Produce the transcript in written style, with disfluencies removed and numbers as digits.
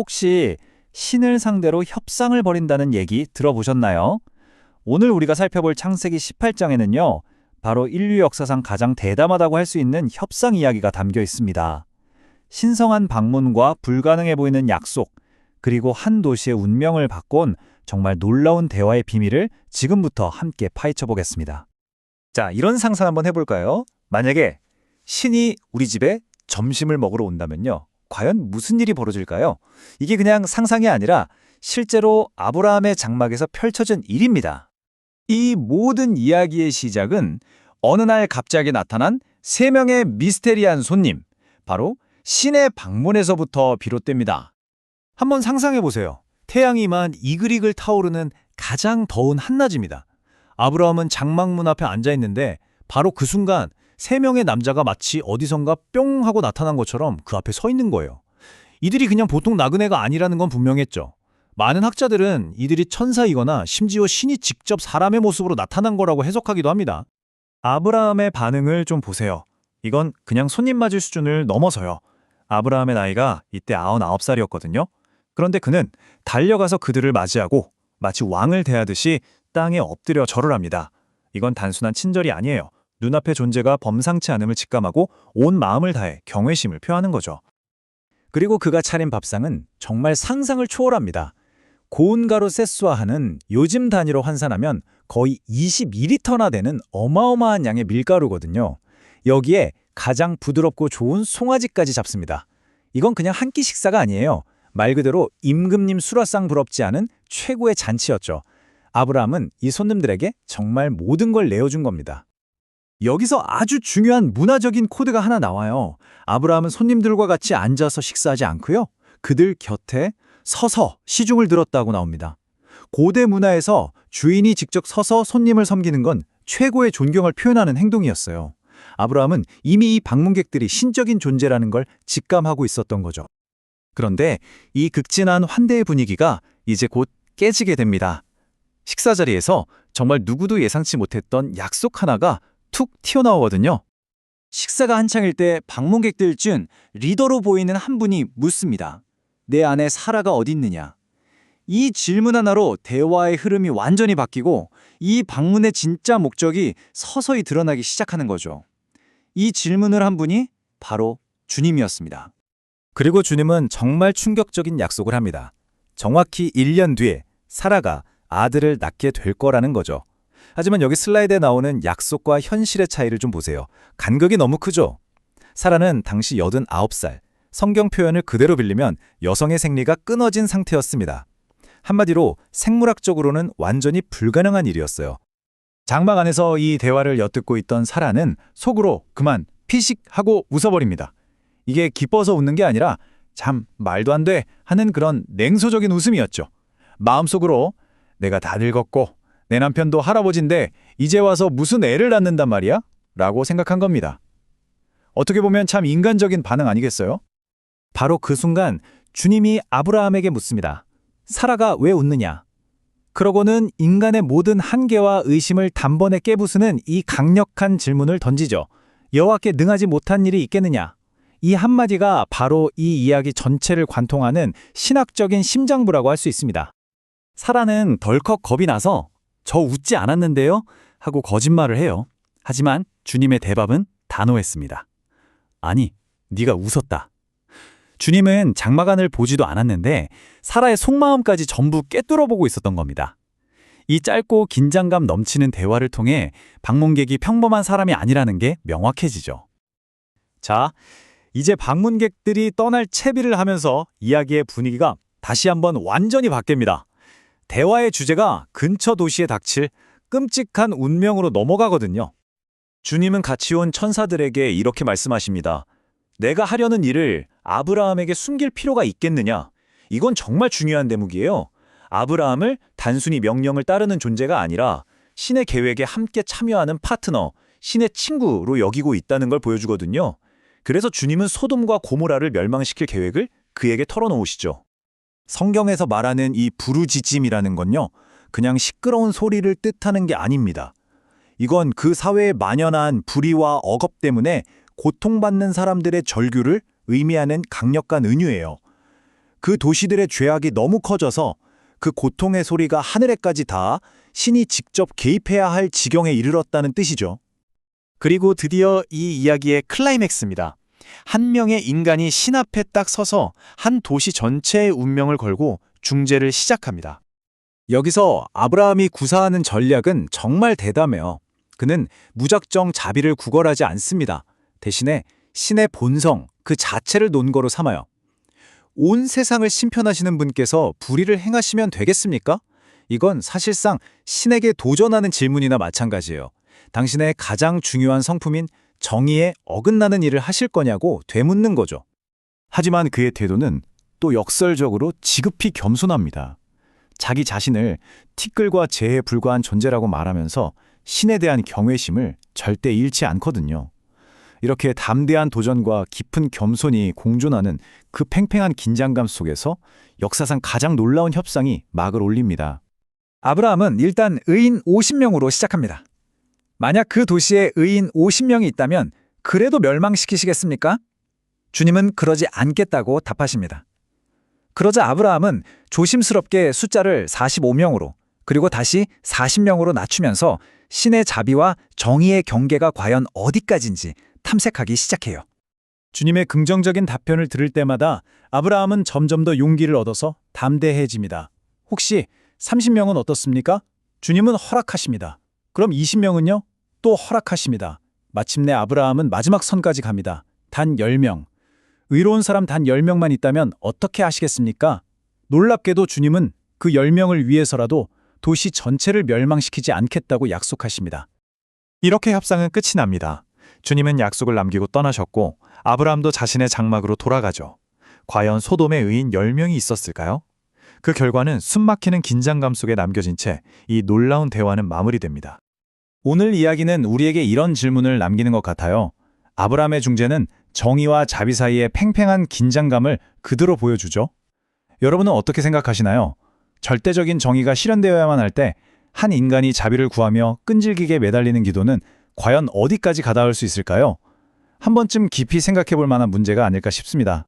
혹시 신을 상대로 협상을 벌인다는 얘기 들어보셨나요? 오늘 우리가 살펴볼 창세기 18장에는요, 바로 인류 역사상 가장 대담하다고 할 수 있는 협상 이야기가 담겨 있습니다. 신성한 방문과 불가능해 보이는 약속, 그리고 한 도시의 운명을 바꾼 정말 놀라운 대화의 비밀을 지금부터 함께 파헤쳐 보겠습니다. 자, 이런 상상 한번 해볼까요? 만약에 신이 우리 집에 점심을 먹으러 온다면요, 과연 무슨 일이 벌어질까요? 이게 그냥 상상이 아니라 실제로 아브라함의 장막에서 펼쳐진 일입니다. 이 모든 이야기의 시작은 어느 날 갑자기 나타난 세 명의 미스테리한 손님, 바로 신의 방문에서부터 비롯됩니다. 한번 상상해 보세요. 태양이 만 이글이글 타오르는 가장 더운 한낮입니다. 아브라함은 장막문 앞에 앉아 있는데 바로 그 순간 세 명의 남자가 마치 어디선가 뿅 하고 나타난 것처럼 그 앞에 서 있는 거예요. 이들이 그냥 보통 나그네가 아니라는 건 분명했죠. 많은 학자들은 이들이 천사이거나 심지어 신이 직접 사람의 모습으로 나타난 거라고 해석하기도 합니다. 아브라함의 반응을 좀 보세요. 이건 그냥 손님 맞을 수준을 넘어서요. 아브라함의 나이가 이때 99살이었거든요. 그런데 그는 달려가서 그들을 맞이하고 마치 왕을 대하듯이 땅에 엎드려 절을 합니다. 이건 단순한 친절이 아니에요. 눈앞의 존재가 범상치 않음을 직감하고 온 마음을 다해 경외심을 표하는 거죠. 그리고 그가 차린 밥상은 정말 상상을 초월합니다. 고운 가루 세수화하는 요즘 단위로 환산하면 거의 22리터나 되는 어마어마한 양의 밀가루거든요. 여기에 가장 부드럽고 좋은 송아지까지 잡습니다. 이건 그냥 한 끼 식사가 아니에요. 말 그대로 임금님 수라상 부럽지 않은 최고의 잔치였죠. 아브라함은 이 손님들에게 정말 모든 걸 내어준 겁니다. 여기서 아주 중요한 문화적인 코드가 하나 나와요. 아브라함은 손님들과 같이 앉아서 식사하지 않고요, 그들 곁에 서서 시중을 들었다고 나옵니다. 고대 문화에서 주인이 직접 서서 손님을 섬기는 건 최고의 존경을 표현하는 행동이었어요. 아브라함은 이미 이 방문객들이 신적인 존재라는 걸 직감하고 있었던 거죠. 그런데 이 극진한 환대의 분위기가 이제 곧 깨지게 됩니다. 식사 자리에서 정말 누구도 예상치 못했던 약속 하나가 툭 튀어나오거든요. 식사가 한창일 때 방문객들 중 리더로 보이는 한 분이 묻습니다. 내 아내 사라가 어디 있느냐? 이 질문 하나로 대화의 흐름이 완전히 바뀌고 이 방문의 진짜 목적이 서서히 드러나기 시작하는 거죠. 이 질문을 한 분이 바로 주님이었습니다. 그리고 주님은 정말 충격적인 약속을 합니다. 정확히 1년 뒤에 사라가 아들을 낳게 될 거라는 거죠. 하지만 여기 슬라이드에 나오는 약속과 현실의 차이를 좀 보세요. 간극이 너무 크죠? 사라는 당시 89살, 성경 표현을 그대로 빌리면 여성의 생리가 끊어진 상태였습니다. 한마디로 생물학적으로는 완전히 불가능한 일이었어요. 장막 안에서 이 대화를 엿듣고 있던 사라는 속으로 그만 피식 하고 웃어버립니다. 이게 기뻐서 웃는 게 아니라 참 말도 안 돼 하는 그런 냉소적인 웃음이었죠. 마음속으로 내가 다 늙었고 내 남편도 할아버지인데 이제 와서 무슨 애를 낳는단 말이야? 라고 생각한 겁니다. 어떻게 보면 참 인간적인 반응 아니겠어요? 바로 그 순간 주님이 아브라함에게 묻습니다. 사라가 왜 웃느냐? 그러고는 인간의 모든 한계와 의심을 단번에 깨부수는 이 강력한 질문을 던지죠. 여호와께 능하지 못한 일이 있겠느냐? 이 한마디가 바로 이 이야기 전체를 관통하는 신학적인 심장부라고 할 수 있습니다. 사라는 덜컥 겁이 나서 저 웃지 않았는데요? 하고 거짓말을 해요. 하지만 주님의 대답은 단호했습니다. 아니, 네가 웃었다. 주님은 장막안을 보지도 않았는데 사라의 속마음까지 전부 꿰뚫어보고 있었던 겁니다. 이 짧고 긴장감 넘치는 대화를 통해 방문객이 평범한 사람이 아니라는 게 명확해지죠. 자, 이제 방문객들이 떠날 채비를 하면서 이야기의 분위기가 다시 한번 완전히 바뀝니다. 대화의 주제가 근처 도시에 닥칠 끔찍한 운명으로 넘어가거든요. 주님은 같이 온 천사들에게 이렇게 말씀하십니다. 내가 하려는 일을 아브라함에게 숨길 필요가 있겠느냐? 이건 정말 중요한 대목이에요. 아브라함을 단순히 명령을 따르는 존재가 아니라 신의 계획에 함께 참여하는 파트너, 신의 친구로 여기고 있다는 걸 보여주거든요. 그래서 주님은 소돔과 고모라를 멸망시킬 계획을 그에게 털어놓으시죠. 성경에서 말하는 이 부르짖음이라는 건요, 그냥 시끄러운 소리를 뜻하는 게 아닙니다. 이건 그 사회에 만연한 불의와 억압 때문에 고통받는 사람들의 절규를 의미하는 강력한 은유예요. 그 도시들의 죄악이 너무 커져서 그 고통의 소리가 하늘에까지 닿아 신이 직접 개입해야 할 지경에 이르렀다는 뜻이죠. 그리고 드디어 이 이야기의 클라이맥스입니다. 한 명의 인간이 신 앞에 딱 서서 한 도시 전체의 운명을 걸고 중재를 시작합니다. 여기서 아브라함이 구사하는 전략은 정말 대담해요. 그는 무작정 자비를 구걸하지 않습니다. 대신에 신의 본성, 그 자체를 논거로 삼아요. 온 세상을 심편하시는 분께서 불의를 행하시면 되겠습니까? 이건 사실상 신에게 도전하는 질문이나 마찬가지예요. 당신의 가장 중요한 성품인 정의에 어긋나는 일을 하실 거냐고 되묻는 거죠. 하지만 그의 태도는 또 역설적으로 지극히 겸손합니다. 자기 자신을 티끌과 재에 불과한 존재라고 말하면서 신에 대한 경외심을 절대 잃지 않거든요. 이렇게 담대한 도전과 깊은 겸손이 공존하는 그 팽팽한 긴장감 속에서 역사상 가장 놀라운 협상이 막을 올립니다. 아브라함은 일단 의인 50명으로 시작합니다. 만약 그 도시에 의인 50명이 있다면 그래도 멸망시키시겠습니까? 주님은 그러지 않겠다고 답하십니다. 그러자 아브라함은 조심스럽게 숫자를 45명으로 그리고 다시 40명으로 낮추면서 신의 자비와 정의의 경계가 과연 어디까지인지 탐색하기 시작해요. 주님의 긍정적인 답변을 들을 때마다 아브라함은 점점 더 용기를 얻어서 담대해집니다. 혹시 30명은 어떻습니까? 주님은 허락하십니다. 그럼 20명은요? 또 허락하십니다. 마침내 아브라함은 마지막 선까지 갑니다. 단 10명. 의로운 사람 단 10명만 있다면 어떻게 하시겠습니까? 놀랍게도 주님은 그 10명을 위해서라도 도시 전체를 멸망시키지 않겠다고 약속하십니다. 이렇게 협상은 끝이 납니다. 주님은 약속을 남기고 떠나셨고 아브라함도 자신의 장막으로 돌아가죠. 과연 소돔에 의인 10명이 있었을까요? 그 결과는 숨막히는 긴장감 속에 남겨진 채 이 놀라운 대화는 마무리됩니다. 오늘 이야기는 우리에게 이런 질문을 남기는 것 같아요. 아브라함의 중재는 정의와 자비 사이의 팽팽한 긴장감을 그대로 보여주죠. 여러분은 어떻게 생각하시나요? 절대적인 정의가 실현되어야만 할 때 한 인간이 자비를 구하며 끈질기게 매달리는 기도는 과연 어디까지 가닿을 수 있을까요? 한 번쯤 깊이 생각해 볼 만한 문제가 아닐까 싶습니다.